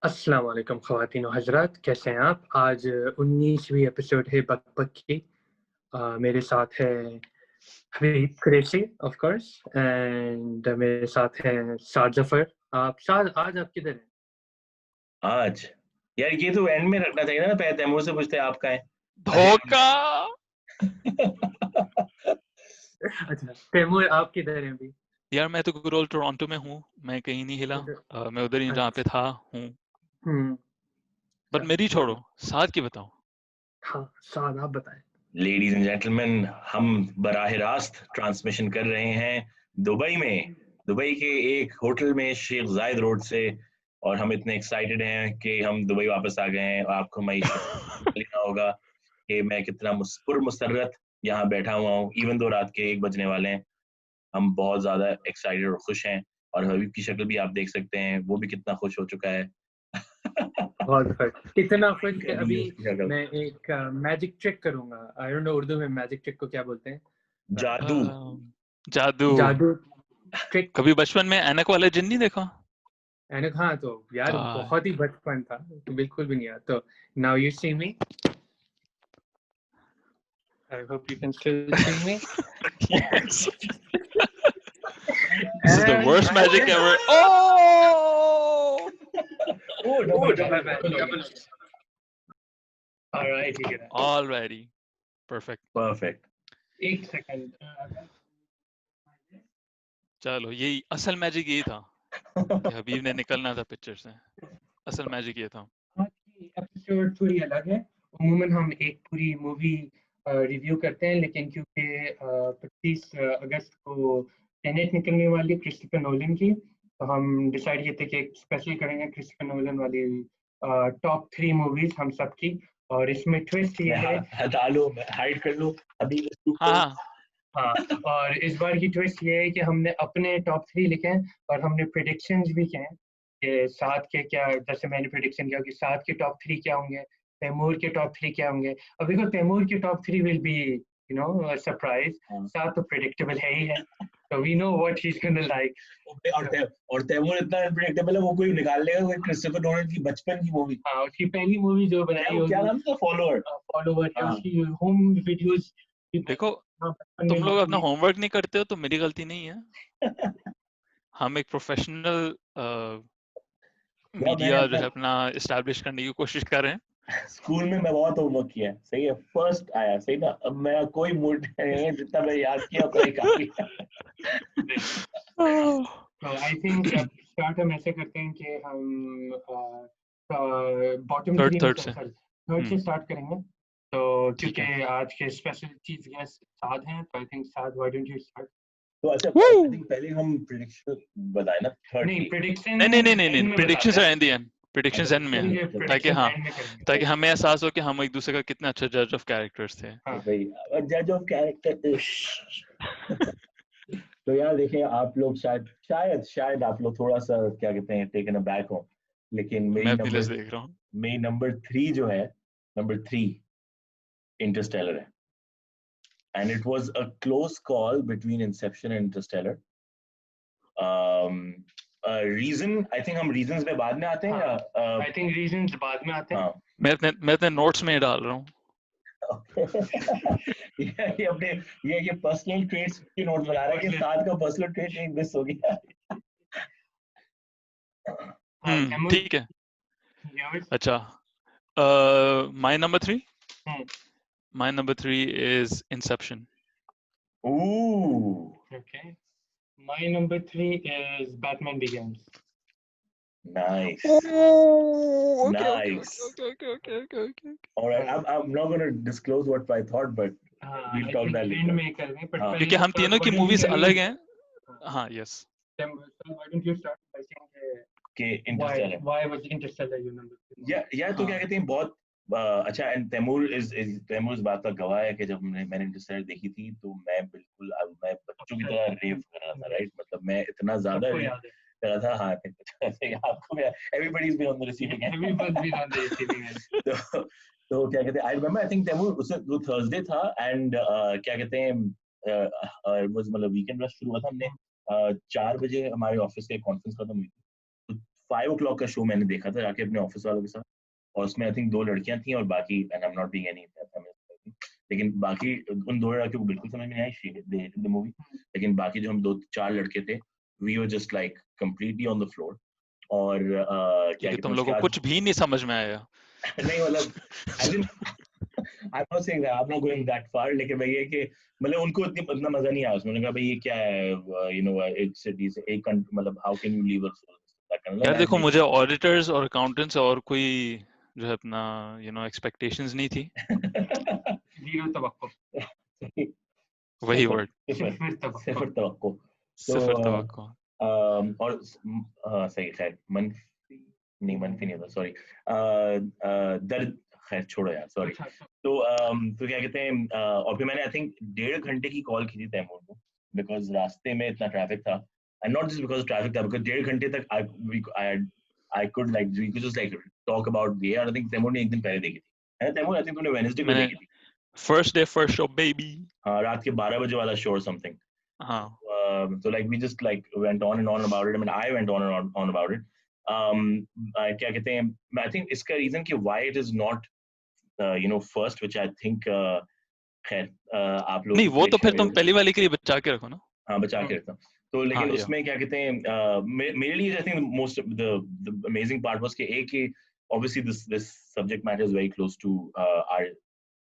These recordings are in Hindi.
अस्सलाम वालेकुम ख़वातीन व हज़रात, कैसे हैं आप? आज 19वीं एपिसोड है बक बक की। मेरे साथ है हबीब कुरैशी ऑफ कोर्स एंड मेरे साथ हैं साद ज़फ़र। आप साद, आज आप किधर हैं? आज यार ये तो एंड में रखना चाहिए ना, पहले तैमूर से पूछते आप कहाँ हैं। धोखा। अच्छा, तैमूर आप किधर हैं अभी? यार मैं तो गुरोल टोरंटो में हूँ, मैं कहीं नहीं हिला। मैं उधर ही जहाँ पे अच्छा, था हूँ। हुँ, पर अच्छा, मेरी छोड़ो, बढ़िया। साथ की बताओ। हाँ, साद आप बताएँ। लेडीज एंड जेंटलमैन, हम बराह रास्त ट्रांसमिशन कर रहे हैं दुबई में, दुबई के एक होटल में शेख जायद रोड से। और हम इतने एक्साइटेड हैं कि हम दुबई वापस आ गए हैं। और आपको मैं लेना होगा कि मैं कितना मुसर्रत यहाँ बैठा हुआ हूँ, इवन दो रात के 1 बजने वाले हैं। हम बहुत ज़्यादा एक्साइटेड और खुश हैं। और हबीब की शक्ल भी आप देख सकते हैं, वो भी कितना खुश हो चुका है। बहुत खुश, इतना खुश कि कभी अभी उसकी शक्ल मैं एक मैजिक ट्रिक करूँगा। आई डोंट नो उर्दू में मैजिक ट्रिक को क्या बोलते हैं? जादू। जादू। जादू ट्रिक। कभी बचपन में ऐनक वाला जिन नहीं देखा? एनक, हाँ, तो यार आ, बहुत ही बचपन था, तो बिल्कुल भी नहीं याद। तो now you see me, I hope you can still see me yes. This is the and worst magic ever. Oh! Oh oh double double double double हो डबल गया। हो गया। ऑलराइट, ठीक है। Alrighty. Perfect. परफेक्ट। एक सेकंड। चलो, यही असल मैजिक यही था कि हबीब ने निकलना था पिक्चर से। असल मैजिक ये था। आज की एपिसोड थोड़ी अलग है। अमूमन हम एक पूरी मूवी रिव्यू करते हैं, लेकिन क्योंकि 25 अगस्त को टेनेट निकलने वाली क्रिस्टोफर नोलन की, तो हम डिसाइड किए थे कि एक स्पेशल करेंगे क्रिस्टोफर नोलन वाली टॉप 3 मूवीज हम सब की। और इसमें ट्विस्ट ये है, हटा लो, हाइड कर लो अभी इसको। हाँ, हाँ, और इस बार की ट्विस्ट ये है कि हमने अपने टॉप 3 लिखे हैं और हमने प्रेडिक्शंस भी किए हैं कि सात के क्या, जैसे मैंने प्रेडिक्शन किया कि सात के टॉप 3 क्या होंगे, तैमूर के टॉप 3 क्या होंगे। अब देखो, तैमूर के टॉप 3 विल बी सरप्राइज। सात तो प्रेडिक्टेबल है ही है, तो we know what he is gonna like. और तैमूर इतना अनप्रेडिक्टेबल है, वो कोई निकाल लेगा कोई क्रिस्टोफर नोलन की बचपन की मूवी। हाँ, उसकी पहली मूवी जो बनाई क्या होगी, नाम था? फॉलोअर। फॉलोवर, या हाँ। उसकी होम वीडियोस। देखो, हाँ, बचपन में तुम लोग अपना मम्मी। होमवर्क नहीं करते हो तो मेरी गलती नहीं है। हम एक प्रोफेशनल यार मैंने मीडिया जो अपना है अपना एस्टैब्लिश करने की कोशिश कर रहे हैं। स्कूल में मैं बहुत होमवर्क किया है, सही है, फर्स्ट आया, सही ना। अब मेरा कोई मूड नहीं है, जितना मैं याद किया उतना ही काफी है। तो आई थिंक अब स्टार्ट हम ऐसे करते हैं कि हम बॉटम थर्ड 3 में थर्ड से। थर्ड से स्टार्ट करेंगे। तो ठीक क्योंकि है। आज के स्पेशल चीफ गेस्ट साद हैं, तो I think Saad, why don't you start? तो अच्छा, आई Woo! थिंक पहले हम प्रेडिक्शन बताए ना, थर्ड नहीं, की। प्रेडिक्शन नहीं नहीं नहीं नहीं एंड नहीं, में प्रिडिक्शंस बताते आर हैं। In the end. अच्छा प्रिडिक्शंस एंड में है, ये ताकि प्रेडिक्शन हाँ, एंड में करेंगे। ताकि हमें एहसास हो कि हम एक दूसरे का कितना अच्छा जज ऑफ कैरेक्टर्स थे। हाँ, भाई, जज ऑफ कैरेक्टर। तो यार देखिए, आप लोग शायद शायद शायद आप लोग थोड़ा सा क्या कहते हैं, टेकन अबैक हो, लेकिन मैं अपनी लिस्ट देख रहा हूँ। मेरी नंबर 3 जो है, नंबर 3 इंटरस्टेलर है। And it was a close call between Inception and Interstellar. Reason, I think हम रीजंस में बाद में आते हैं, या आई थिंक रीजंस बाद में आते हैं। हाँ। मैं अपने नोट्स में डाल रहा हूँ। ये अपने ये पर्सनल ट्रेट्स की नोट बना रहा है कि साथ का पर्सनल ट्रेट एक मिस हो गया। तैमूर, ठीक है। yours? अच्छा, my number 3, Hmm, my number 3 is Inception. Ooh, okay. My number 3 is Batman Begins. nice, Oh, nice. okay. All right, I'm not going to disclose what I thought, but we'll I talk think that end later. में करेंगे, but हाँ, पहले क्योंकि तो हम start, तीनों why की don't you movies tell me? अलग हैं। हाँ, yes. Why don't you start by saying कि why Interstellar. why was Interstellar your number 3? या तो क्या हाँ, कहते हैं, बहुत अच्छा। एंड तैमूर इस बात का गवाह है कि जब मैंने इंटरस्टेलर देखी थी, तो मैं बिल्कुल, अब मैं बच्चों की तरह रेव कर रहा था, राइट। मतलब मैं इतना ज्यादा सबको रेव याद है। कर रहा था। हाँ, आपको everybody's been on the receiving end. Everyone's been on the receiving end. तो क्या कहते हैं, I remember, I think Taimur उस वो थर्सडे था, एंड क्या कहते हैं, मतलब वीकेंड रश शुरू हुआ था। हमने 4 बजे हमारे ऑफिस के कॉन्फ्रेंस खत्म हुई थी, तो 5 o'clock का शो मैंने देखा था जाके अपने ऑफिस वालों के साथ, और उसमें आई थिंक 2 लड़कियां थी और बाकी, and I am not being any, लेकिन बाकी उन 2 लड़कियों को बिल्कुल समझ में नहीं आई द मूवी, लेकिन बाकी जो हम 2-4 लड़के थे, we were just like completely on the floor. और क्या क्योंकि कहते तुम हैं लोगों उसके को बाद कुछ भी नहीं समझ में आया। नहीं मतलब I didn't, I am not saying that, I am not going that far, लेकिन भाई ये कि मतलब उनको इतना मजा नहीं आया उसमें। उन्होंने कहा भाई ये क्या है, यू नो एक सिटी से एक मतलब how can you leave us, that kind of यार दैट देखो, मेक्स मुझे ऑडिटर्स और अकाउंटेंट्स और कोई जो है अपना एक्सपेक्टेशंस नहीं थी। जीरो तवक्को, वही वर्ड, सिफर तवक्को। सिफर तवक्को। तो सिफर तवक्को। और हाँ सही, खैर मनफी नहीं, मनफी नहीं था, सॉरी, दर्द, खैर छोड़ो यार, सॉरी। तो क्या कहते हैं, और फिर मैंने आई थिंक 1.5 घंटे की कॉल की थी तैमूर को, बिकॉज रास्ते में इतना ट्रैफिक था, and not just because traffic था, बिकॉज 1.5 घंटे तक I could like we could just like talk about ये। आई थिंक तैमूर ने एक दिन पहले देखी थी, है ना तैमूर? आई थिंक तूने वेडनेसडे को मैंने देखी थी। First day first show baby. हाँ, रात के 12 बजे वाला शो और समथिंग। हाँ, So like we just like went on and on about it. I mean, I went on and on about it. क्या कहते हैं, I think इसका reason कि why it is not first, which I think खैर आप लोगों नहीं की वो तो prediction फिर तुम मेरे, पहली वाले के लिए बचा के रखो ना। हाँ बचा के रखता हूँ। तो लेकिन हाँ या उसमें क्या कहते हैं, मेरे लिए I think the amazing part was कि एक कि obviously this subject matter is very close to our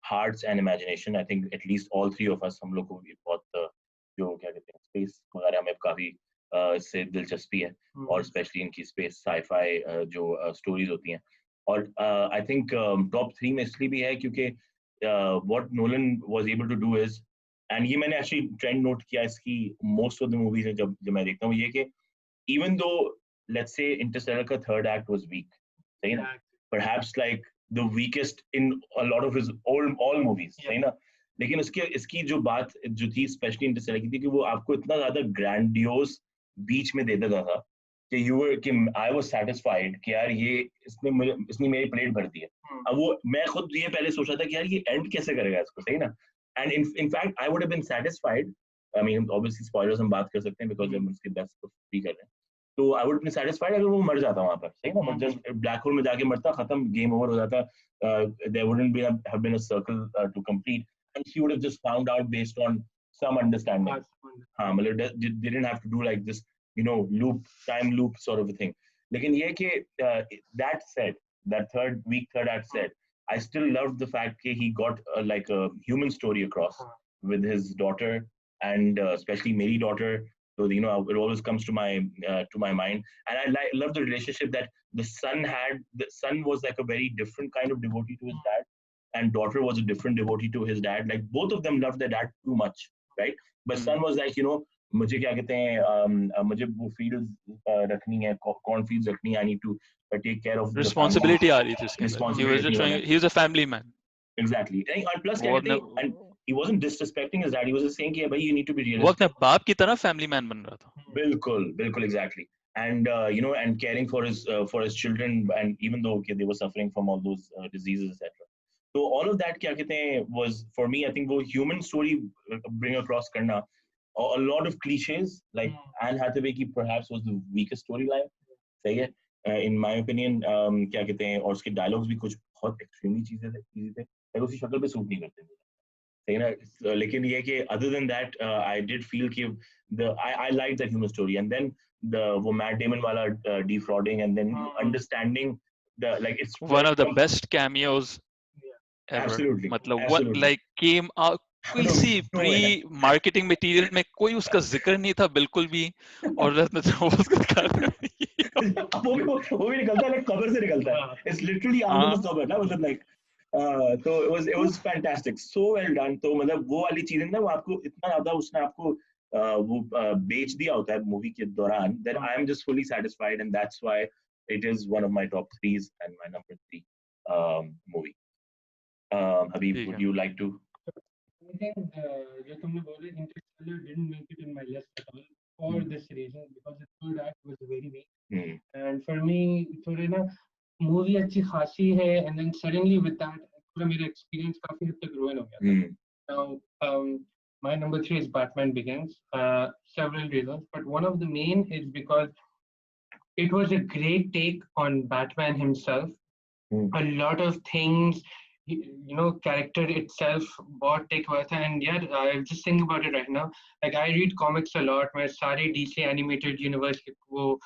hearts and imagination. I think at least all three of us, हम लोग को ये बहुत जो क्या कहते हैं स्पेस वगैरह में काफी इससे दिलचस्पी है, और स्पेशली इनकी स्पेस साईफाई जो स्टोरीज होती हैं। और आई थिंक टॉप 3 में इसलिए भी है क्योंकि what Nolan was able to do is, and ये मैंने एक्चुअली ट्रेंड नोट किया इसकी मोस्ट ऑफ द मूवीज में, जब मैं देखता हूँ ये कि even though let's say Interstellar का third act was weak, सही ना, perhaps like the weakest in a lot of his all movies, सही ना, लेकिन इसकी जो बात जो थी स्पेशली इंटरस्टेलर की थी कि वो आपको इतना ज्यादा ग्रैंडियोस बीच में दे देता था कि आई वाज सैटिस्फाइड कि यार ये इसने मेरी प्लेट भर दी है। अब वो मैं खुद ये पहले सोचा था कि यार ये एंड कैसे करेगा इसको, सही ना, and in fact I would have been satisfied. I mean obviously spoilers हम बात कर सकते हैं बिकॉज हम उसके बेस्ट को फ्री कर रहे हैं। तो आई वुड बी सैटिस्फाइड अगर वो मर जाता वहां पर, सही ना, मतलब जस्ट ब्लैक होल में जाके मरता, खत्म, गेम ओवर हो जाता, there wouldn't be have been a circle to complete, and she would have just found out based on some understanding. हाँ मतलब they didn't have to do like this loop, time loop sort of a thing. लेकिन ये कि that said, that third act said, I still loved the fact that he got like a human story across with his daughter, and especially Mary daughter. So it always comes to my mind, and I love the relationship that the son had. The son was like a very different kind of devotee to his dad, and daughter was a different devotee to his dad. Like both of them loved their dad too much, right? But son was like, मुझे क्या कहते हैं, मुझे वो फील्ड्स रखनी है, कॉर्न फील्ड्स रखनी है, I need to take care of the family. Responsibility आ रही थी उसके अंदर। He was just showing he was a family man. Exactly. And plus वो अपने and he wasn't disrespecting his dad, he was just saying कि भाई you need to be वो अपने realistic. बाप की तरह फैमिली मैन बन रहा था। बिल्कुल exactly. And and caring for his children, and even though they were suffering from all those diseases, etc. So all of that क्या कहते हैं was for me, I think वो human story bring across करना, a lot of cliches like Anne Hathaway की perhaps was the weakest storyline, सही है, in my opinion. क्या कहते हैं, और उसके dialogues भी कुछ बहुत extremely चीजें थे, उसी शक्ल पे सूट नहीं करते, सही ना। लेकिन ये कि other than that I did feel कि I liked that human story, and then वो Matt Damon वाला defrauding, and then understanding it's One of the best cameos ever. absolutely मतलब what like came out, किसी प्री मार्केटिंग मटेरियल में कोई उसका जिक्र नहीं था बिल्कुल भी, और वो उसका वो भी निकलता है, कबर से निकलता है, it's literally आंखों में कबर ना, मतलब like तो it was fantastic, so well done. तो मतलब वो वाली चीजें ना, वो आपको इतना ज्यादा उसने आपको वो बेच दिया होता है मूवी के दौरान, that I am just fully satisfied, and that's why it is one of my top 3s and my number 3 movie. Habib, would you like to? I think जो तुमने बोले Interstellar didn't make it in my list at all for this reason, because the third act was very weak. And for me थोड़े ना मूवी अच्छी खासी है, and then suddenly with that थोड़ा मेरा experience काफी हद तक ruin हो गया था. Now my number 3 is Batman Begins. Several reasons, but one of the main is because it was a great take on Batman himself. A lot of things, character itself बहुत take हुआ था. And yeah, I just think about it right now. Like I read comics a lot. मैं सारे DC animated universe के वो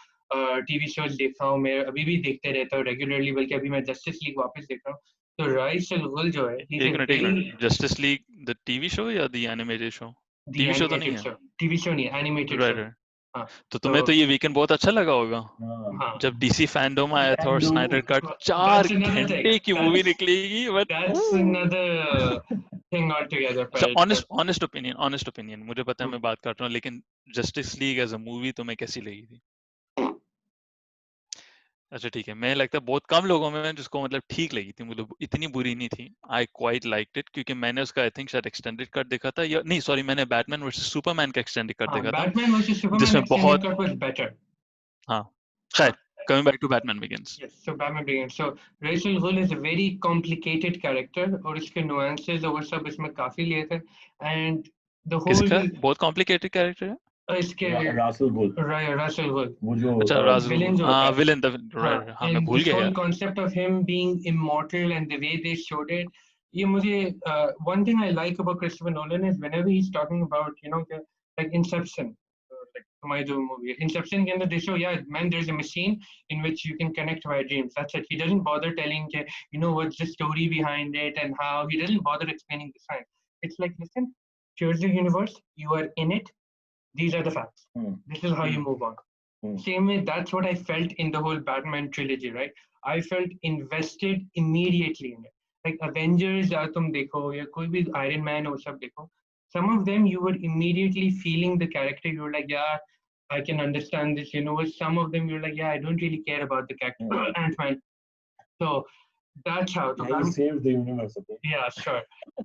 TV shows देखता हूँ. मैं अभी भी देखते रहता हूँ regularly. बल्कि अभी मैं Justice League वापस देख रहा हूँ. तो राइस अल गुल जो है, he's एक a minute very Justice League the TV show या the animated show? the TV show तो नहीं animated है? show, TV show नहीं, animated राइट show. राइट. हाँ. तो तुम्हें तो ये वीकेंड बहुत अच्छा लगा होगा हाँ. जब डीसी फैंडोम आया था और Fandom. Snyder cut That's 4 another thing. घंटे की मूवी निकलेगी. That's another thing altogether. अच्छा, But ऑनेस्ट ओपिनियन मुझे पता है मैं बात कर रहा हूँ, लेकिन Justice League as a movie तुम्हें कैसी लगी थी? अच्छा ठीक है, मैं लगता है बहुत कम लोगों में जिसको मतलब ठीक लगी थी, मतलब इतनी बुरी नहीं थी. आई क्वाइट लाइक्ड इट क्योंकि मैंने उसका आई थिंक शायद एक्सटेंडेड कट देखा था, या नहीं सॉरी, मैंने बैटमैन वर्सेस सुपरमैन का एक्सटेंडेड कट देखा था Batman versus Superman जिसमें extended बहुत cut was better. हाँ शायद. Coming back to Batman Begins. Yes, so Batman Begins. So Ra's al Ghul is a very complicated character और उसके nuances और वो सब इसमें काफी लिए थे. And the whole किसका बहुत कॉम्प्लिकेटेड कैरेक्टर है? इसके रासल गुल. Ra's al Ghul. वो जो अच्छा राजुल, villain जो होता है. विलेन हाँ मैं And भूल this गया whole यार. concept of him being immortal and the way they showed it, ये मुझे one thing I like about Christopher Nolan is whenever he's talking about like Inception, like my movie Inception के अंदर they show, yeah man, there's a machine in which you can connect via dreams. That's it. He doesn't bother telling what's the story behind it and how. He doesn't bother explaining the science. It's like, listen, here's the universe, you are in it, these are the facts. This is how you move on. Same way, that's what I felt in the whole Batman trilogy, right? I felt invested immediately in it. Like Avengers, या तुम देखो या कोई भी Iron Man वो सब देखो, some of them you were immediately feeling the character. You were like, yeah, I can understand this universe. Some of them you're like, yeah, I don't really care about the character. Ant-Man. So that's how. Yeah, he saved the universe. Okay. Yeah, sure.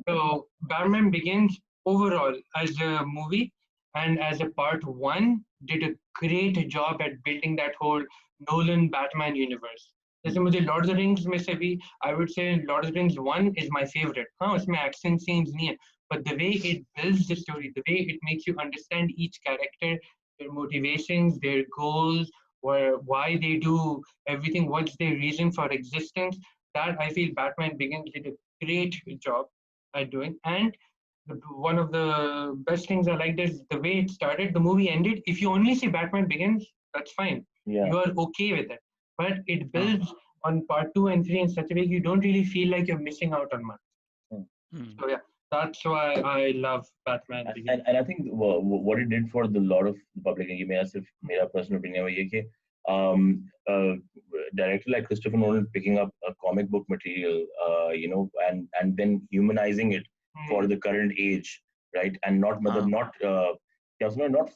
So Batman Begins overall as a movie and as a part one did a great job at building that whole Nolan Batman universe. जैसे मुझे Lord of the Rings में से भी I would say Lord of the Rings 1 is my favorite. हाँ, उसमें action scenes नहीं है, but the way it builds the story, the way it makes you understand each character, their motivations, their goals, why they do everything, what's their reason for existence, that I feel Batman Begins did a great job at doing. And one of the best things I liked is the way it started. The movie ended. If you only see Batman Begins, that's fine. Yeah. You are okay with it. But it builds on part 2 and 3 in such a way you don't really feel like you're missing out on much. So yeah, that's why I love Batman Begins. And I think what it did for the lot of the public, and मेरा personal opinion है कि director like Christopher Nolan picking up a comic book material, and then humanizing it for the current age, right? And not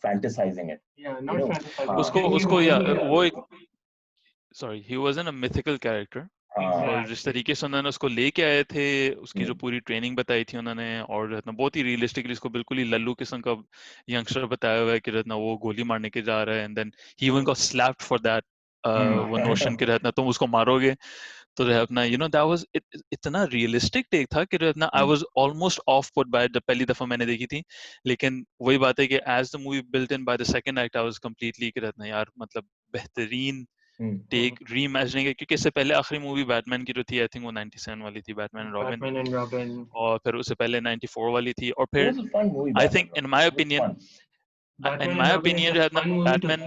fantasizing it. Yeah, not fantasizing. उसको या वो एक sorry, he wasn't a mythical character. और जिस तरीके से उन्होंने उसको लेके आए थे, उसकी जो पूरी ट्रेनिंग बताई थी उन्होंने, और रत्ना बहुत ही रियलिस्टिकली इसको बिल्कुल ही लल्लू किस्म का यंगस्टर बताया हुआ है कि रत्ना वो गोली मारने के जा रहा है, and then he even got slapped for that वो नोशन कि रत्ना तुम उसको मारोगे. तो रत्ना दैट वाज इतना रियलिस्टिक टेक था कि Ratna I was almost off put by जब पहली दफा मैंने देखी थी. लेकिन वही बात है कि as the movie built in by the second act I was completely कि रत्ना यार मतलब बेहतरीन टेक रीइमेजिनिंग है, क्योंकि इससे पहले आखिरी मूवी बैटमैन की जो थी आई थिंक वो 97 वाली थी, बैटमैन एंड रॉबिन, और फिर उससे पहले 94 वाली थी, और फिर I think in my opinion जो है ना बैटमैन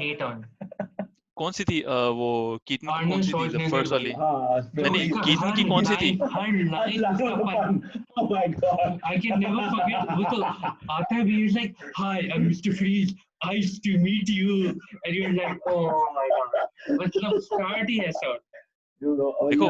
कौन सी थी वो कीटन की कौन सी थी फर्स्ट वाली? नहीं कीटन की कौन सी थी? Oh my god, I can never forget. वो तो आता है भी, he's like, hi, I'm Mr. Freeze, nice to meet you, and you're like, oh my god, मतलब start ही ऐसा. देखो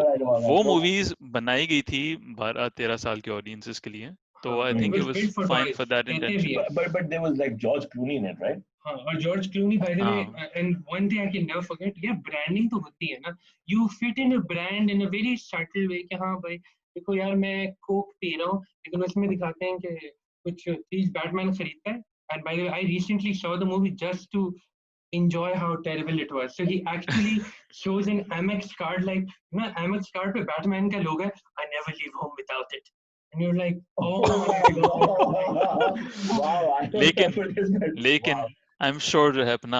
वो मूवीज बनाई गई थी 12-13 साल के ऑडियंसेस के लिए, तो I think it was fine for that intention. But there was like George Clooney in it, right? और George Clooney, by the way, and one thing I can never forget, yeah, branding तो होती है ना, you fit in a brand in a very subtle way कि हाँ भाई देखो यार मैं कोक पी रहा हूँ, लेकिन उसमें दिखाते हैं कि कुछ चीज बैटमैन खरीदता है. And by the way, I recently saw the movie just to enjoy how terrible it was. So he actually shows an Amex card, like Amex card पे Batman का logo है, I never leave home without it. And you're like, oh my god. Wow. लेकिन I'm sure जो है अपना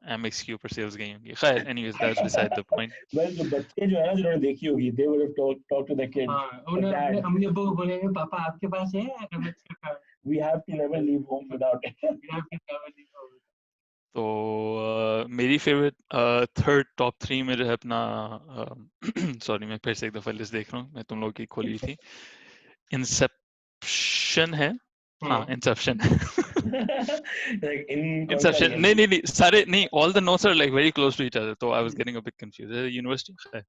एमएक्स के ऊपर सेल्स गई होंगी। खैर anyways that's beside the point. well जो बच्चे जो है ना जिन्होंने देखी होगी they would have talked to the kids हाँ, उन्हें Dad, अपने अम्मी अब्बू को बोलेंगे पापा आपके पास है एमएक्स का card, we have to never leave home without it you have to travel in over. तो मेरी फेवरेट थर्ड टॉप 3 में जो है अपना सॉरी मैं फिर से एक दफा लिस्ट देख रहा हूँ, मैं तुम लोगों की खोली थी। इंसेप्शन है, हाँ इंसेप्शन like in इंसेप्शन नहीं सारे नहीं, all the notes are like very close to each other, तो I was getting a bit confused. University है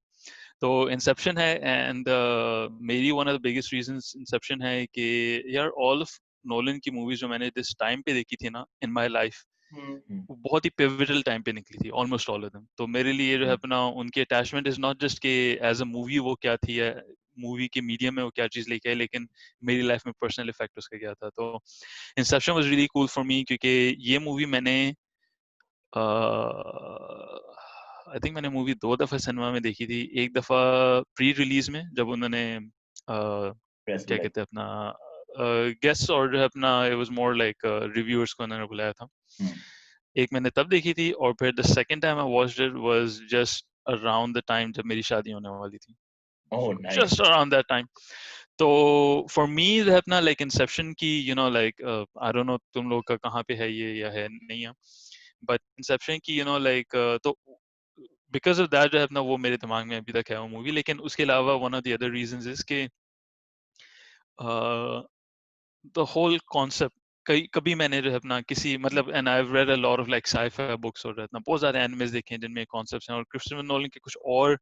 तो इंसेप्शन है, एंड मेरी one of the biggest reasons Inception है कि यार ऑल ऑफ नोलन की मूवीज जो मैंने दिस टाइम पे देखी थी ना इन माय लाइफ, वो बहुत ही पिवटल टाइम पे निकली थी, ऑलमोस्ट ऑल ऑफ देम। तो मेरे लिए जो है अपना उनकी अटैचमेंट इज नॉट जस्ट कि एज अ मूवी वो क्या थी, मूवी के मीडियम में वो क्या चीज लेके आए, लेकिन मेरी लाइफ में पर्सनल इफेक्ट उसका क्या था। तो Inception was really cool for me, क्योंकि ये मूवी मैंने आई थिंक मैंने मूवी 2 दफा सिनेमा में देखी थी। एक दफा प्री रिलीज में जब उन्होंने क्या कहते हैं अपना गेस्ट और जो है अपना it was more like reviewers को उन्होंने बुलाया था, एक मैंने तब देखी थी, और फिर the second time I watched it was just around the time जब मेरी शादी होने वाली थी, जस्ट अराउंड दैट टाइम। तो फॉर मी जो है अपना लाइक इंसेप्शन की you know like I don't know तुम लोग का कहाँ पे है ये या है नहीं है, बट इंसेप्शन की यू नो लाइक तो बिकॉज ऑफ दैट जो है अपना वो मेरे दिमाग में अभी तक है वो मूवी। लेकिन उसके अलावा one of the other reasons is के द होल कॉन्सेप्ट, कभी मैंने जो है अपना किसी मतलब and I have read a lot of like sci-fi books और इतना बहुत सारे एनिमेस देखे हैं जिनमें कॉन्सेप्ट्स हैं, और क्रिस्टोफर नोलन के कुछ और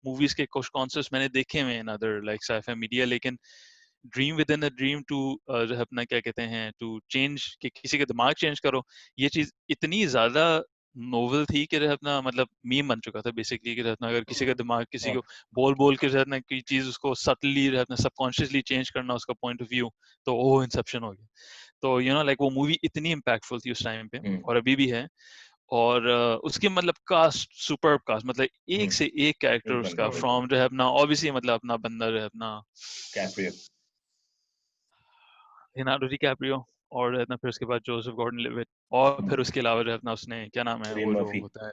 मूवीज के कुछ कॉन्सेप्ट्स मैंने देखे हुए हैं in other like sci-fi media. लेकिन dream within a dream too जो है अपना क्या कहते हैं टू चेंज कि किसी का दिमाग चेंज करो, ये चीज इतनी ज्यादा नोवेल थी कि जो है अपना मतलब मीम बन चुका था बेसिकली कि जो है अपना अगर किसी का दिमाग किसी को बोल बोल के जो है अपना कोई चीज उसको सटली जो है अपना सबकॉन्शियसली चेंज करना उसका पॉइंट ऑफ व्यू, तो वो इंसेप्शन हो गया। तो यू नो लाइक वो मूवी इतनी इम्पैक्टफुल थी उस टाइम पे और अभी भी है, और उसके मतलब कास्ट सुपर्ब कास्ट, मतलब एक से एक कैरेक्टर उसका फ्रॉम जो है अपना ऑब्वियसली मतलब अपना बंदा जो है अपना लियोनार्डो डिकैप्रियो, और जो है ना फिर उसके बाद जोसेफ गॉर्डन लेविट, और फिर उसके अलावा जो है अपना उसने क्या नाम है वो जो होता है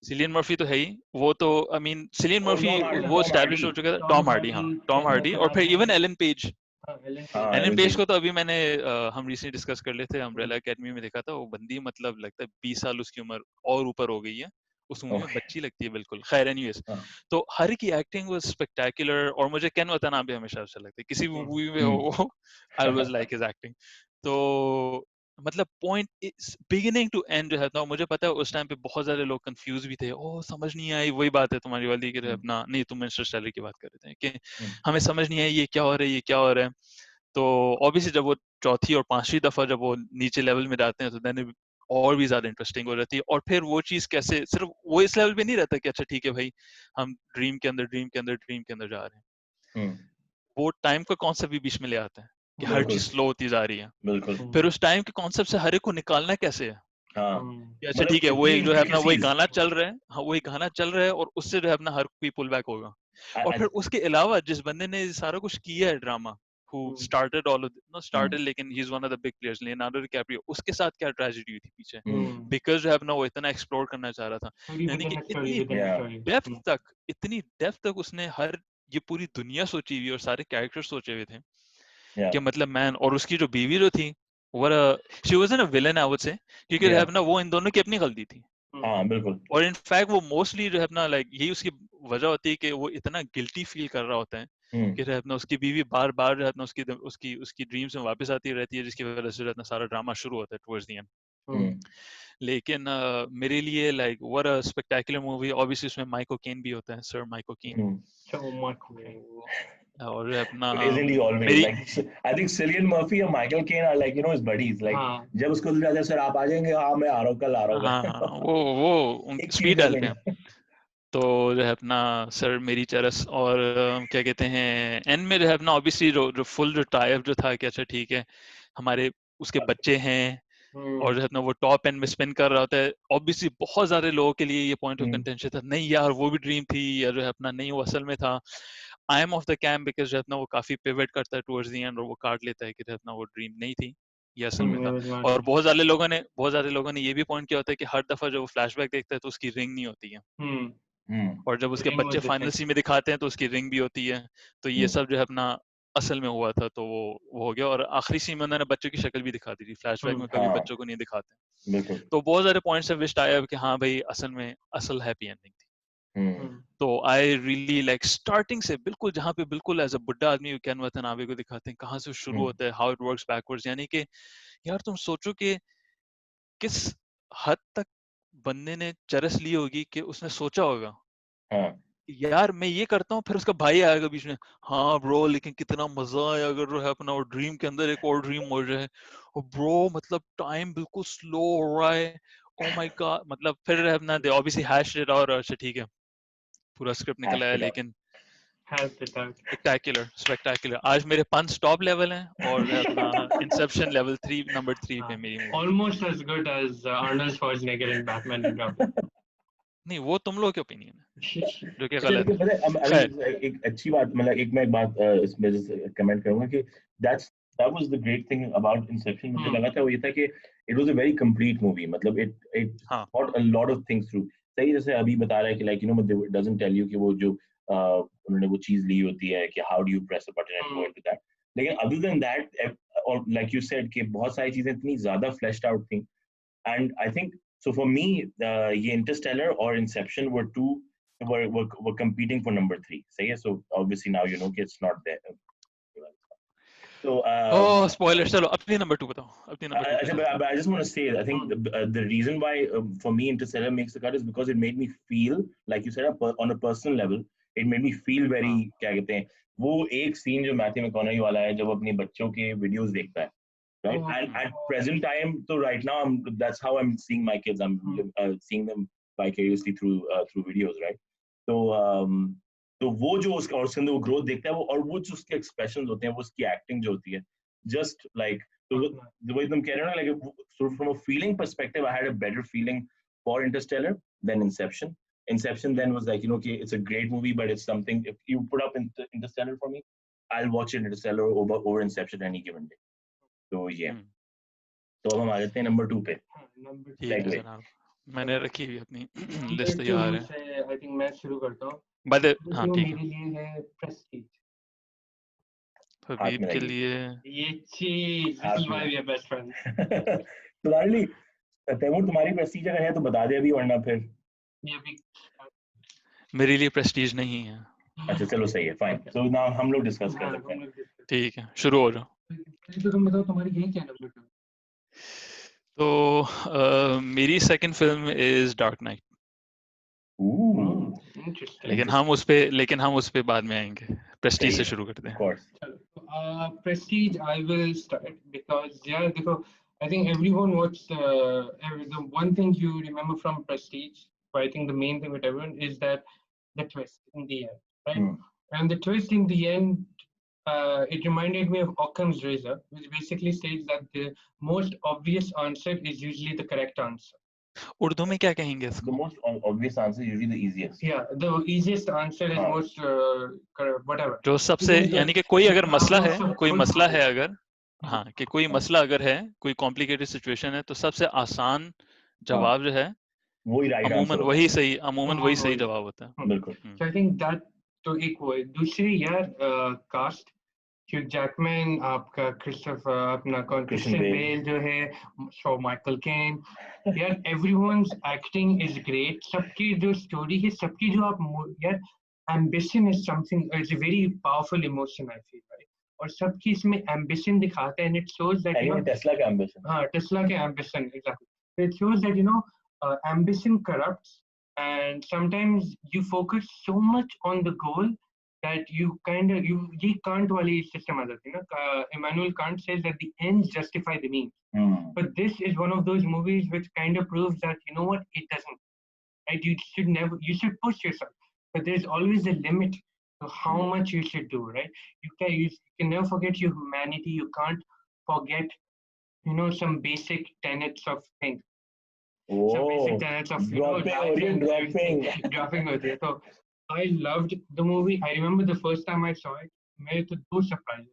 सिलियन मर्फी तो है ही, वो तो आई मीन सिलियन मर्फी वो एस्टैब्लिश हो चुका था, टॉम हार्डी, हाँ टॉम हार्डी, और फिर even Ellen Page. Ellen Page को तो अभी मैंने हम रिसेंटली डिस्कस कर लेते हैं, अम्ब्रेला एकेडमी में देखा था, वो बंदी मतलब लगता है 20 साल उसकी उम्र और ऊपर हो गई है, उस मूवी में बच्ची लगती है बिल्कुल। खैर एनीवेज, तो हर की एक्टिंग वाज स्पेक्टेकुलर, और मुझे केन वातानाबे हमेशा अच्छा लगता है किसी भी मूवी में हो, I was like his acting. तो मतलब पॉइंट बिगिनिंग टू एंड जो है ना, मुझे पता है उस टाइम पे बहुत सारे लोग कंफ्यूज भी थे, ओ समझ नहीं आई, वही बात है तुम्हारी वाली कि अपना नहीं तुम इंटरस्टेलर की बात कर रहे थे कि हमें समझ नहीं आई ये क्या हो रहा है ये क्या हो रहा है। तो ऑब्वियसली जब वो चौथी और पांचवी दफा जब वो नीचे लेवल में जाते हैं तो देन और भी ज्यादा इंटरेस्टिंग हो जाती है, और फिर वो चीज कैसे सिर्फ वो इस लेवल पे नहीं रहता कि अच्छा ठीक है भाई हम ड्रीम के अंदर ड्रीम के अंदर ड्रीम के अंदर जा रहे हैं, वो टाइम का कॉन्सेप्ट भी बीच में ले आते हैं कि हर चीज स्लो होती जा रही है, फिर उस टाइम के कॉन्सेप्ट से हर एक को निकालना कैसे है। अच्छा ठीक है वो एक जो है अपना वही गाना चल रहा है, हाँ वही गाना चल रहा है, और उससे जो है अपना हर कोई पुल बैक होगा, और फिर उसके अलावा जिस बंदे ने सारा कुछ किया है drama, who started all of not started लेकिन he is one of the big players, Leonardo DiCaprio, उसके साथ क्या ट्रेजेडी हुई थी पीछे, बिकॉज जो है अपना वो इतना एक्सप्लोर करना चाह रहा था, यानी कि इतनी डेप्थ तक उसने हर ये पूरी दुनिया सोची हुई और सारे कैरेक्टर सोचे हुए थे कि मतलब मैन, और उसकी जो बीवी जो थी वो she wasn't a villain I would say, क्योंकि है अपना वो इन दोनों की अपनी गलती थी, बिल्कुल, और इनफैक्ट वो मोस्टली जो है अपना लाइक यही उसकी वजह होती है कि वो इतना गिल्टी फील कर रहा होता है कि जो है अपना उसकी बीवी बार बार जो है अपना उसकी उसकी उसकी ड्रीम्स में वापस आती रहती है, जिसकी वजह से जो है अपना सारा ड्रामा शुरू होता है टुवर्ड्स द एंड। लेकिन मेरे लिए like what a spectacular movie, obviously उसमें माइकल केन भी होता है, सर माइकल केन, और अपना isn't he always मेरी like I think Cillian Murphy और Michael Caine are like his buddies, like जब उसको दिल सर आप आ जाएंगे, हाँ मैं आ रहा हूँ कल आ रहा हूँ, हाँ वो स्पीड डालते हैं, तो जो है अपना सर मेरी चरस, और क्या कहते हैं एंड में जो है अपना ऑब्वियसली जो फुल जो टाइप जो था कि अच्छा ठीक है हमारे उसके बच्चे हैं, और जो है अपना वो टॉप एंड में स्पिन कर रहा होता है, ऑब्वियसली बहुत सारे लोगों के लिए ये पॉइंट ऑफ कंटेंशन था, नहीं यार वो भी ड्रीम थी, या जो है अपना नहीं वो असल में था। I am of the camp because जो है अपना वो काफी पिवट करता है टुवर्ड्स द एंड, और वो काट लेता है कि जो है अपना वो ड्रीम नहीं थी, ये असल में था। और बहुत सारे लोगों ने ये भी पॉइंट किया होता है कि हर दफा जब वो फ्लैशबैक देखता है तो उसकी रिंग नहीं होती है, और जब उसके बच्चे फाइनल सीन में दिखाते हैं तो उसकी रिंग भी होती है। तो ये सब जो है अपना असल में हुआ था, तो वो हो गया। और आखिरी सीन में उन्होंने बच्चों की शक्ल भी दिखा दी थी, फ्लैशबैक में कभी बच्चों को नहीं दिखाते। तो बहुत सारे पॉइंट्स है विस्ट आया कि हाँ भाई असल हैप्पी एंडिंग थी। तो आई रियली लाइक स्टार्टिंग से बिल्कुल जहाँ पे बिल्कुल एज अ बुड्ढा आदमी कैन वतन आवे को दिखाते हैं, कहाँ से शुरू होता है, हाउ इट वर्क्स बैकवर्ड्स। यानी कि यार तुम सोचो कि किस हद तक बंदे ने चरस ली होगी कि उसने सोचा होगा यार मैं ये करता हूँ, फिर उसका भाई आएगा बीच में, हाँ ब्रो लेकिन कितना मजा आया अगर जो है अपना वो ड्रीम के अंदर एक और ड्रीम हो जाए, और ब्रो मतलब टाइम बिल्कुल स्लो हो रहा है, ओ माय गॉड। मतलब फिर अपना दे ऑब्वियसली हैश इट और अच्छा ठीक है पूरा स्क्रिप्ट निकल आया, लेकिन स्पेक्टाकुलर। आज मेरे 5 टॉप लेवल हैं और अपना इंसेप्शन लेवल 3 नंबर 3 पे मेरी movie. Almost as good as Arnold Schwarzenegger in Batman and Robin. नहीं वो तुम लोग के ओपिनियन है जो कि अच्छा, गलत लेकिन है। पता है एक अच्छी बात, मतलब मैं एक बात इसमें कमेंट करूंगा कि that was the great thing about Inception. मुझे लगा था वो ये था कि it was a very complete movie. मतलब it thought a lot of things through. सही जैसे अभी बता रहा है कि like you know it doesn't tell you कि वो जो उन्होंने वो चीज ली होती है कि how do you press a button and go into that. लेकिन other than that, or like you said कि बहुत सारी चीजें इतनी ज्यादा fleshed out थी. And I think so for me, ये Interstellar or Inception were competing for number 3. So obviously now you know it's not there. So spoiler, चलो अपनी नंबर 2 बताओ, अपनी नंबर 2 पे I just want to say I think the reason why for me Interstellar makes the cut is because it made me feel, like you said, on a personal level, it made me feel very क्या कहते हैं वो एक सीन जो मैथ्यू मैककॉनॉगी वाला है जब अपने बच्चों के वीडियोस देखता है, right? And at present time, so right now that's how I'm seeing my kids. I'm seeing them vicariously through videos, right? तो वो जो उसका और उसके अंदर वो ग्रोथ देखता है वो, और वो जो उसके एक्सप्रेशंस होते हैं, वो उसकी एक्टिंग जो होती है, जस्ट लाइक तो वही तुम कह रहे हो ना, like from a feeling perspective I had a better feeling for Interstellar than Inception. Inception then was like, you know, okay, it's a great movie, but it's something, if you put up Interstellar for me, I'll watch Interstellar over Inception any given day. तो ये तो अब हम आ जाते हैं नंबर 2 पे. ठीक है जनाब, मैंने रखी हुई अपनी लिस्ट तैयार है. आई थिंक मैं शुरू करता हूँ. हाँ ठीक है. मेरे लिए है प्रेस्टीज. हबीब के लिए ये चीज, this is why we are best friends. Taimur तुम्हारी प्रेस्टीज अगर है तो बता दे अभी, वरना फिर ये भी मेरे लिए प्रेस्टीज नहीं है. अच्छा चलो सही है, फाइन. सो नाउ हम लोग डिस्कस कर सकते हैं. ठीक है, शुरू हो जाओ. तो तुम बताओ तुम्हारी ये क्या नंबर 2? तो मेरी second film is dark night. लेकिन हम उस पे बाद में आएंगे. प्रेस्टीज से शुरू करते हैं. Prestige I will start because यार देखो, I think everyone watched the one thing you remember from Prestige, but I think the main thing with everyone is that the twist in the end, right? And the twist in the end, it reminded me of Occam's razor, which basically states that the most obvious answer is usually the correct answer. Urdu में क्या कहेंगे इसको? The most obvious answer is usually the easiest. Yeah, the easiest answer is most whatever. जो सबसे, यानी कि कोई अगर मसला है अगर, हाँ कि कोई मसला अगर है, कोई कॉम्प्लिकेटेड सिचुएशन है, तो सबसे आसान जवाब जो है वही राइट आंसर, अमूमन वही सही जवाब होता है. बिल्कुल. So I think that तो एक वो है. दूसरी यार कास्ट, ह्यू जैकमैन, आपका क्रिस्टोफर, अपना क्रिश्चियन बेल जो है, शो माइकल केन, यार एवरीवन्स एक्टिंग इज ग्रेट. सबकी जो स्टोरी है, सबकी जो आप यार ambition is something, it's a very powerful emotion I feel, right? और सबकी इसमें एम्बिशन दिखाते हैं, and it shows that you know Tesla का एम्बिशन. हाँ, टेस्ला के ambition, exactly. It shows that you know ambition corrupts, and sometimes you focus so much on the goal that you can't wali system aa jati na. Immanuel Kant says that the ends justify the means. But this is one of those movies which kind of proves that you know what, it doesn't, right? You should push yourself, but there's always a limit to how much you should do, right? You can never forget your humanity. You can't forget some basic tenets of things. Some basic tenets of dropping होती है. So I loved the movie. I remember the first time I saw it, मेरे तो 2 surprises.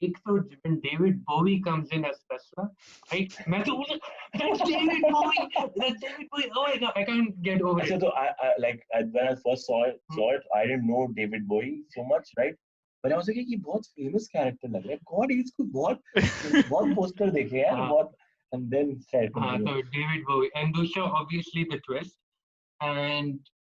एक तो when David Bowie comes in as Tesla, मैं तो बोला that's David Bowie, oh my god, I can't get over it. So I like when I first saw it, I didn't know David Bowie so much, right? But I was like कि बहुत famous character लग रहा है, God इसको बहुत poster देखे यार, बहुत, and then said तो David Bowie, and दूसरा obviously the twist, and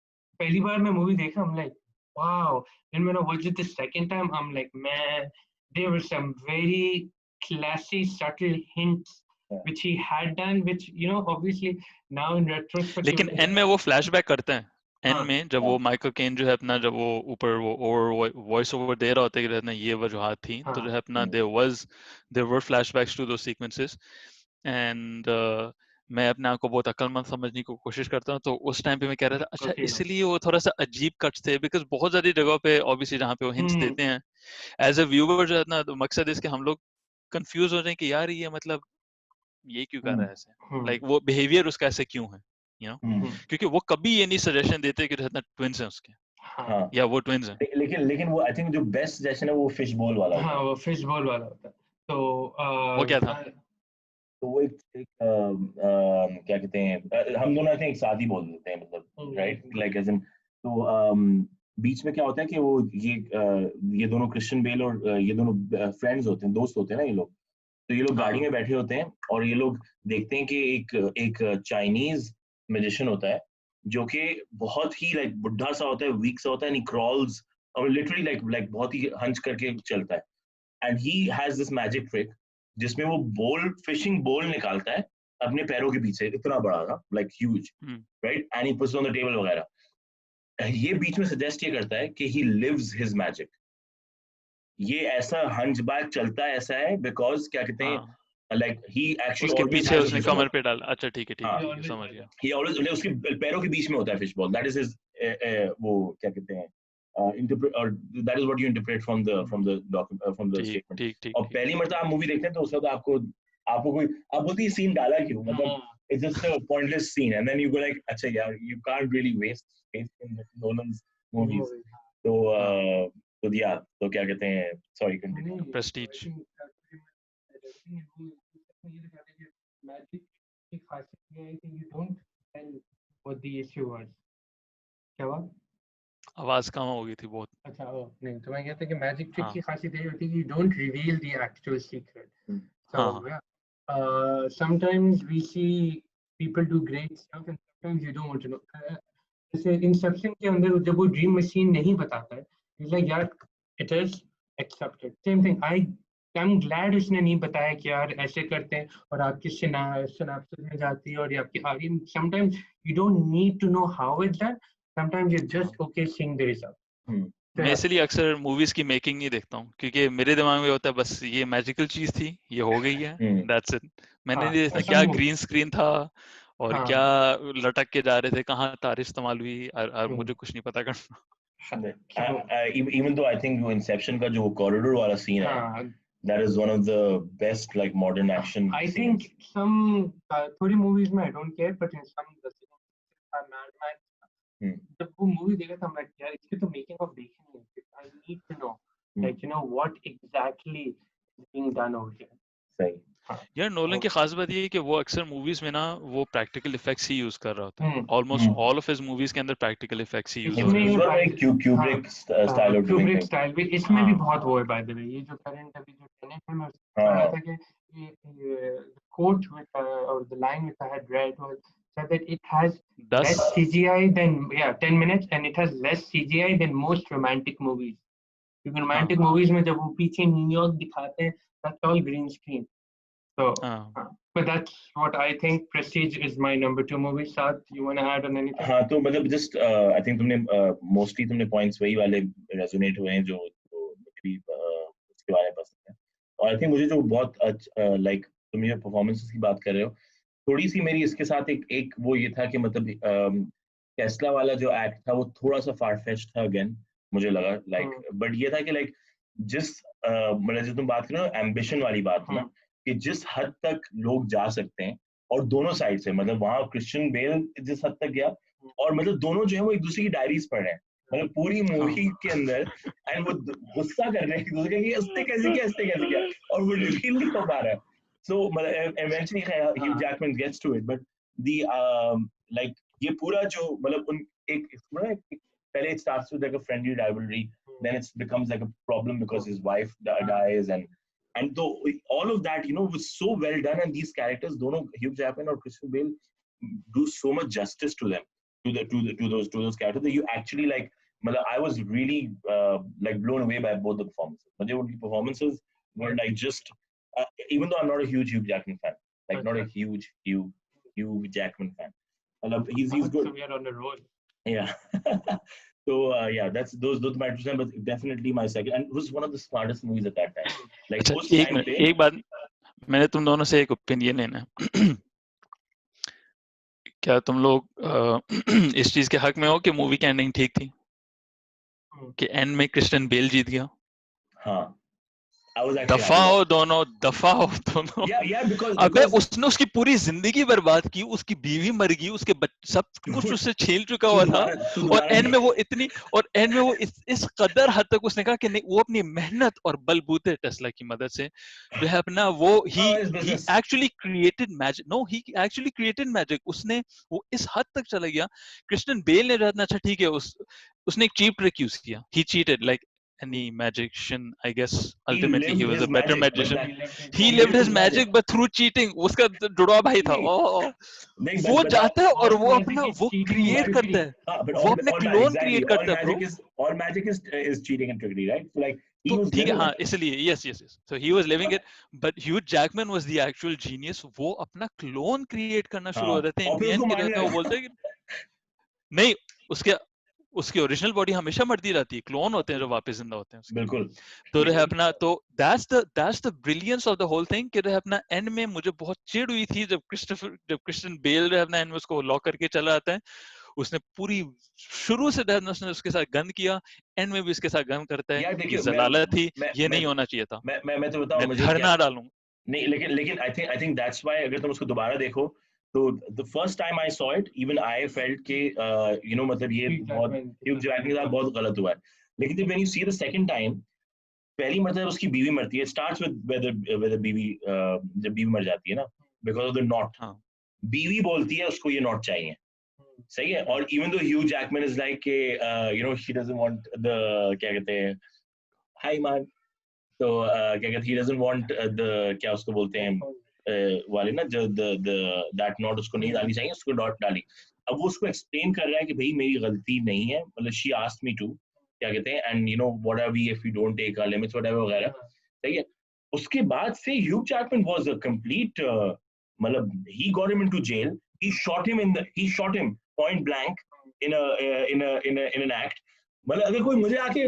पहली बार मैं movie देखा, I'm like wow, then when I watched it the second time, I'm like man, there were some very classy subtle hints which he had done, which you know obviously now in retrospect. लेकिन एंड में वो फ्लैशबैक करते हैं एंड में, जब वो माइकल केन जो है अपना, जब वो ऊपर वो और वॉइस ओवर दे रहा होता है कि ये वजूहात थी, तो जो है अपना there were flashbacks to those sequences, and मैं अपने आप को बहुत अक्लमंद समझने की कोशिश करता हूँ, तो उस टाइम पे मैं कह रहा था अच्छा इसलिए वो थोड़ा सा अजीब कट्स थे, बिकॉज बहुत सारी जगहों पे ऑब्वियसली जहाँ पे वो हिंट्स देते हैं एज अ व्यूअर जो है ना, तो मकसद इसके हम लोग कंफ्यूज हो रहे हैं कि यार ये मतलब ये क्यों कर रहा है ऐसे, लाइक वो बिहेवियर उसका ऐसे क्यों है, यू नो, क्योंकि वो कभी ये नहीं सजेशन देते कि ट्विंस हैं उसके, या वो ट्विंस हैं, लेकिन वो आई थिंक जो बेस्ट सजेशन है वो फिश बॉल वाला होता है। वो फिश बॉल वाला होता है। तो वो क्या था? तो वो एक क्या कहते हैं, हम दोनों एक साथ ही बोल देते हैं, मतलब राइट, लाइक एज इन, तो बीच में क्या होता है कि वो ये दोनों क्रिश्चियन बेल और ये दोनों फ्रेंड्स होते हैं, दोस्त होते हैं ना ये लोग, तो ये लोग गाड़ी में बैठे होते हैं और ये लोग देखते हैं कि एक चाइनीज मैजिशियन होता है जो कि बहुत ही लाइक बुढ़ा सा होता है, वीक सा होता है, and he crawls और लिटरली लाइक बहुत ही हंच करके चलता है, and he has this magic trick जिसमें वो फिशिंग बोल निकालता है अपने पैरों के पीछे, इतना बड़ा था, like huge, right, and he puts on the table वगैरह। ये बीच में सजेस्ट ये करता है कि ही लिव्स हिज मैजिक, ये ऐसा हंचबैक चलता है ऐसा है बिकॉज क्या कहते हैं, लाइक ही एक्चुअली उसके पीछे उसने कमर पे डाल, अच्छा ठीक है समझ गया, ही ऑलवेज उसके पैरों के बीच में होता है fish ball, that is his वो क्या कहते हैं interpret, or that is what you interpret from the statement. और पहली मर्तबा आप मूवी देखते हैं तो उस वक्त आपको कोई आप बोलते हैं सीन डाला क्यों, मतलब it's just a pointless scene, and then you go like अच्छा यार you can't really waste space in Nolan's movies. तो yeah, तो क्या कहते हैं, sorry continue. Prestige. Magic की खासियत ये है कि you don't tell what the issue was. क्या हुआ? आवाज कम हो गई थी बहुत। अच्छा नहीं, तो मैं कहता कि मैजिक ट्रिक की खासियत ये होती है कि you don't reveal the actual secret. So yeah, sometimes we see people do great stuff and sometimes you don't want to know. जैसे इंसेप्शन के अंदर जब वो ड्रीम मशीन नहीं बताता है, it's like यार it is accepted. Same thing. I'm glad उसने नहीं बताया कि यार ऐसे करते हैं और आपकी सिनेप्सिस में जाती है और ये आपकी आगे. Sometimes you don't need to know how it's done. Sometimes you're just okay seeing the result. मैं इसलिए अक्सर मूवीज की मेकिंग नहीं देखता हूँ, क्योंकि मेरे दिमाग में होता है बस ये मैजिकल चीज थी, ये हो गई है, दैट्स इट. मैंने नहीं देखा क्या ग्रीन स्क्रीन था और क्या लटक के जा रहे थे, कहाँ तार इस्तेमाल हुई, मुझे कुछ नहीं पता करना. Even though I think वो Inception का जो कॉरिडोर वाला सीन है, that is one of the best like modern action I think some थोड़ी movies में I don't care, but in some Mad Max जब वो मूवी देखा था मैं यार इसकी तो मेकिंग ऑफ देखनी है, I need to know like you know what exactly is being done over here. सही. यार नोलन की खास बात ये है कि वो अक्सर मूवीज में ना वो प्रैक्टिकल इफेक्ट्स ही यूज कर रहा होता है. Almost all of his movies के अंदर प्रैक्टिकल इफेक्ट्स ही यूज हो रहे हैं. Kubrick style of Kubrick style भी इसमें भी बहुत वो है. बाय द वे ये जो करंट अभी जो टेनेट है मैं पढ़ रहा था कि ये कोट विद और the line with I had read was said that it has less CGI than 10 minutes and it has less CGI than most romantic movies. क्योंकि romantic movies में जब वो पीछे न्यूयॉर्क दिखाते हैं that's all green screen. So but that's what I think. Prestige is my number 2 movie. Saad, you want to add on anything? हाँ तो मतलब just I think तुमने mostly तुमने points वही वाले resonate हुए हैं जो मुझे भी उसके बारे में पसंद है. और I think मुझे जो बहुत like तुम ये performances की बात कर रहे हो, थोड़ी सी मेरी इसके साथ एक वो ये था कि मतलब टेस्ला वाला जो एक्ट था वो थोड़ा सा फारफेच्ड था अगेन मुझे लगा, लाइक बट ये था कि लाइक जिस मतलब जो तुम बात कर रहे हो एम्बिशन वाली बात ना, कि जिस हद तक लोग जा सकते हैं और दोनों साइड से, मतलब वहाँ क्रिश्चियन बेल जिस हद तक गया और मतलब दोनों जो है वो एक दूसरे की डायरीज पढ़ रहे हैं, मतलब पूरी मूवी के अंदर, एंड वो गुस्सा कर रहे हैं एक दूसरे कि उसने कैसे किया और वो रिवील नहीं हो पा रहा है. So मतलब eventually Hugh Jackman gets to it, but the like ये पूरा जो मतलब उन एक पहले it starts with like a friendly rivalry, then it becomes like a problem because his wife dies, and though all of that, you know, was so well done, and these characters, दोनों Hugh Jackman और Christian Bale do so much justice to them, to those characters that you actually like. I was really like blown away by both the performances. But the performances were like just, even though I'm not a huge Hugh Jackman fan, like not a huge Hugh Jackman fan. I love he's good. So we are on a roll. Yeah. So yeah, that's those my two, but definitely my second, and it was one of the smartest movies at that time. Like अच्छा, उस time पे एक बात मैंने तुम दोनों से एक ओपिनियन लेना है. क्या तुम लोग इस चीज के हक में हो कि मूवी की एंडिंग ठीक थी, कि एंड में क्रिस्टियन बेल जीत गया? हाँ, दफा हो दोनों. Yeah, because अबे उसने उसकी पूरी जिंदगी बर्बाद की, उसकी बीवी मर गई, उसके सब कुछ उससे छीन चुका हुआ था, और एंड में वो इस कदर हद तक उसने कहा कि नहीं, वो अपनी मेहनत और बलबूते टेस्ला की मदद से जो है अपना वो ही एक्चुअली क्रिएटेड मैजिक. उसने वो इस हद तक चला गया. क्रिस्टियन बेल ने रहना, अच्छा ठीक है, उसने एक चीप ट्रिक यूज किया. ही cheated like any magician, I guess. Ultimately he was a better magician. He lived his magic but through cheating. उसका जुड़वा भाई था. वो जाता है और वो अपना वो क्रिएट करता है, वो अपने क्लोन क्रिएट करता है bro. All magic is cheating and trickery, right? So like तो ठीक है, हाँ, इसलिए yes. So he was living it, but Hugh Jackman was the actual genius. वो अपना क्लोन क्रिएट करना शुरू हो जाते हैं. वो बोलते हैं नहीं, उसकी ओरिजिनल बॉडी हमेशा मरती रहती है, क्लोन होते हैं जो वापस जिंदा होते हैं. बिल्कुल. तो रहे अपना, तो that's the brilliance of the whole thing कि रहे अपना एंड में मुझे बहुत चिढ़ हुई थी जब क्रिस्टियन बेल रहे अपना एंड में उसको लॉक करके चला आता है. उसने पूरी शुरू से उसने उसके साथ गंद किया, एंड में भी उसके साथ गंद करता है. ये जलालत थी, ये नहीं होना चाहिए था. मैं तो बताऊं, मुझे धरना डालूं नहीं, लेकिन I think that's why अगर तुम उसको दोबारा देखो तो the first time I saw it, even I felt कि you know, मतलब ये बहुत Hugh Jackman के साथ बहुत गलत हुआ है. लेकिन when you see the second time, पहली मतलब उसकी बीवी मरती है. Starts with whether बीवी जब बीवी मर जाती है ना, because of the knot. बीवी बोलती है उसको ये knot चाहिए. सही है. और even though Hugh Jackman is like you know, she doesn't want the क्या कहते हैं, hi man, तो क्या कहते, he doesn't want the क्या उसको बोलते हैं वाले ना, जो that knot उसको नहीं डालनी चाहिए, उसको डॉट डाली. अब वो उसको एक्सप्लेन कर रहा है कि भाई मेरी गलती नहीं है, मतलब she asked me to, क्या कहते हैं, and you know what are we if we don't take our limits whatever वगैरह. सही है. उसके बाद से Hugh Jackman was a complete मतलब he got him into jail, he shot him point blank in an act. मतलब अगर कोई मुझे आके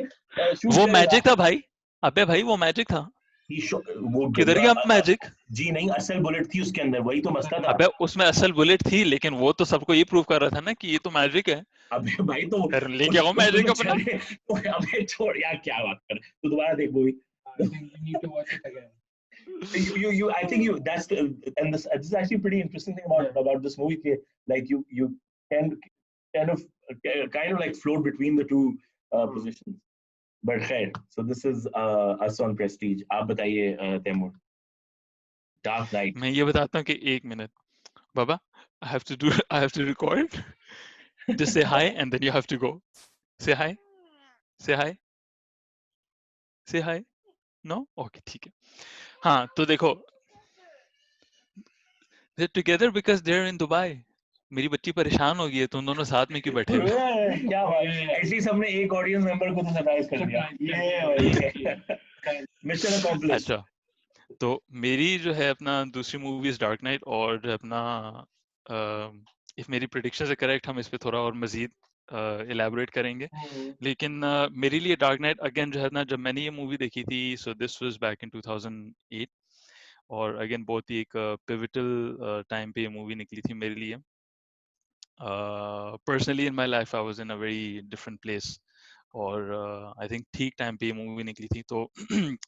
वो मैजिक था भाई. अबे भाई वो मैजिक था. वो किधर गया मैजिक? जी नहीं, असल बुलेट थी उसके अंदर, वही तो मसला था. अबे उसमें असल बुलेट थी, लेकिन वो तो सबको ये प्रूव कर रहा था ना कि ये तो मैजिक है. अबे भाई तो लेके आओ मैजिक अपना. अबे छोड़ यार, क्या बात कर, तू दोबारा देख movie. I think that's and this is actually a pretty interesting thing about this movie. Like you can kind of like float between the two positions. But खैर, so this is us on Prestige. आप बताइए तैमूर. Dark Knight. मैं ये बताता हूँ कि एक minute Baba, I have to record. Just say hi and then you have to go. Say hi. No? Okay, ठीक है. हाँ, तो देखो, they're together because they're in Dubai. मेरी बच्ची परेशान हो गई है, तुम दोनों साथ में क्यों बैठे हो? क्या बात, एटलीस्ट हमने एक ऑडियंस मेंबर को तो सरप्राइज कर दिया. ये मिशन अकम्प्लिश्ड. अच्छा, तो मेरी जो है अपना दूसरी मूवी इज डार्क नाइट, और अपना इफ मेरी प्रेडिक्शन है करेक्ट, हम इस पे थोड़ा और मजीद इलेबोरेट करेंगे. लेकिन मेरे लिए डार्क नाइट अगेन जो है ना, जब मैंने ये मूवी देखी थी, so this was back in 2008, और अगेन बहुत ही एक पिवटल टाइम पे ये मूवी निकली थी मेरे लिए. Personally in my life I was in a very different place, और आई थिंक ठीक टाइम पे ये मूवी निकली थी. तो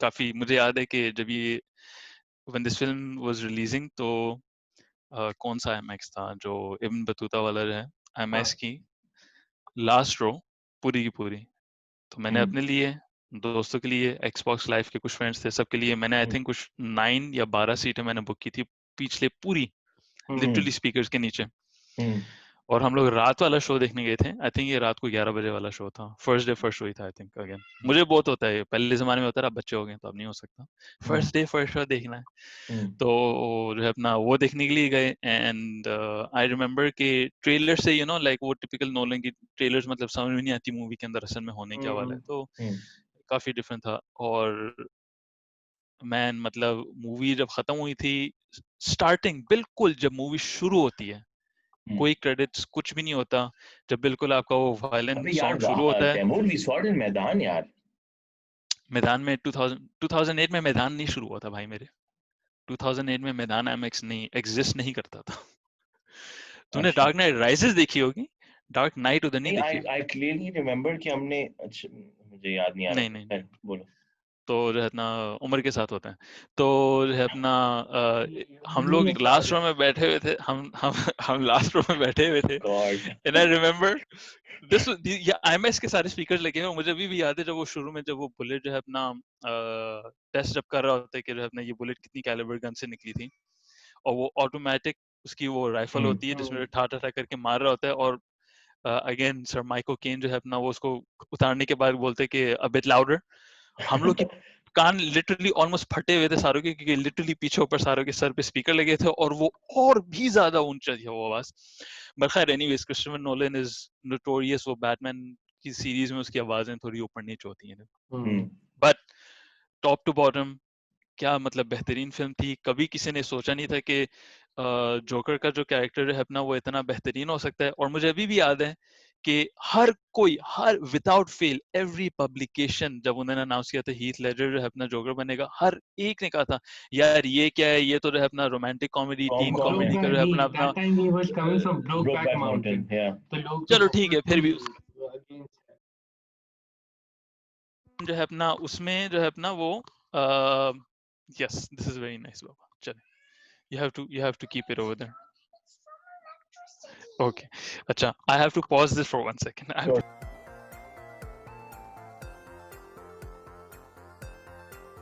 काफ़ी मुझे याद है कि जब ये when this film was releasing, तो कौन सा IMAX था जो इब्न बतूता वाला है, IMAX की लास्ट रो, पूरी की पूरी। तो मैंने अपने लिए, दोस्तों के लिए, Xbox लाइव के कुछ फ्रेंड्स थे, सबके लिए मैंने आई थिंक कुछ 9 या 12 सीटें मैंने बुक की थी पिछले पूरी, लिटरली स्पीकर्स के नीचे। और हम लोग रात वाला शो देखने गए थे। आई थिंक ये रात को 11 बजे वाला शो था। फर्स्ट डे फर्स्ट शो ही था आई थिंक। अगेन मुझे बहुत होता है, पहले जमाने में होता था, बच्चे हो गए तो अब नहीं हो सकता। फर्स्ट डे फर्स्ट शो देखना है, तो जो है अपना वो देखने के लिए गए। एंड आई रिमेम्बर कि ट्रेलर से लाइक वो टिपिकल नोलन की ट्रेलर्स, मतलब समझ में नहीं आती मूवी के अंदर असल में होने क्या वाला है, तो काफी डिफरेंट था। और मैन मतलब मूवी जब खत्म हुई थी, स्टार्टिंग बिल्कुल जब मूवी शुरू होती है, कोई क्रेडिट्स कुछ भी नहीं होता, जब बिल्कुल आपका वो वायलेंट सॉन्ग शुरू होता है। Taimur, we saw it in Maidaan यार। मैदान में 2008 में मैदान नहीं शुरू हुआ था भाई मेरे। 2008 में मैदान IMAX नहीं एग्जिस्ट नहीं करता था। तूने डार्क नाइट राइजेस देखी होगी, डार्क नाइट उधर नहीं देखी? आई क्लियरली रिमेम्बर कि हमने, अच्छा मुझे याद नहीं आ रहा। नहीं बोलो। तो जो है अपना उम्र के साथ होता है। तो जो है अपना हम लोग लास्ट रो में बैठे हुए थे, हम लास्ट रो में बैठे हुए थे। एंड आई रिमेम्बर दिस ये IMAX के सारे स्पीकर्स लगे हैं। मुझे अभी भी याद है जब वो शुरू में, जब वो बुलेट जो है अपना टेस्ट जब कर रहा होता है कि जो है अपना ये बुलेट कितनी कैलिबर गन से निकली थी, और वो ऑटोमेटिक उसकी वो राइफल होती है जिसमें ठा ठा ठा करके मार रहा होता है। और अगेन सर माइकल केन जो है अपना वो उसको उतारने के बाद बोलते हैं कि अ बिट लाउडर। हम लोग की कान लिटरली ऑलमोस्ट फटे हुए थे सारों के, क्योंकि लिटरली पीछे ऊपर सारों के सर पे स्पीकर लगे थे और वो और भी ज्यादा ऊंचा थी वो आवाज। बट खैर anyways, Christopher Nolan is notorious, वो बैटमैन की सीरीज में उसकी आवाजें थोड़ी ऊपर नीचे होती हैं। बट टॉप टू बॉटम क्या मतलब बेहतरीन फिल्म थी। कभी किसी ने सोचा नहीं था कि जोकर का जो कैरेक्टर है अपना वो इतना बेहतरीन हो सकता है। और मुझे अभी भी याद है कि हर कोई, हर विदाउट फेल एवरी पब्लिकेशन, जब उन्होंने अनाउंस किया था हीथ लेजर जो है अपना जोकर बनेगा, हर एक ने कहा था यार ये क्या है, ये तो जो है अपना रोमांटिक कॉमेडी, टीन कॉमेडी का जो है अपना अपना। चलो ठीक है, फिर भी जो है अपना उसमें जो है अपना वो yes this is very nice बाबा। चलिए, you have to keep it over there. Okay, अच्छा, I have to pause this for 1 second.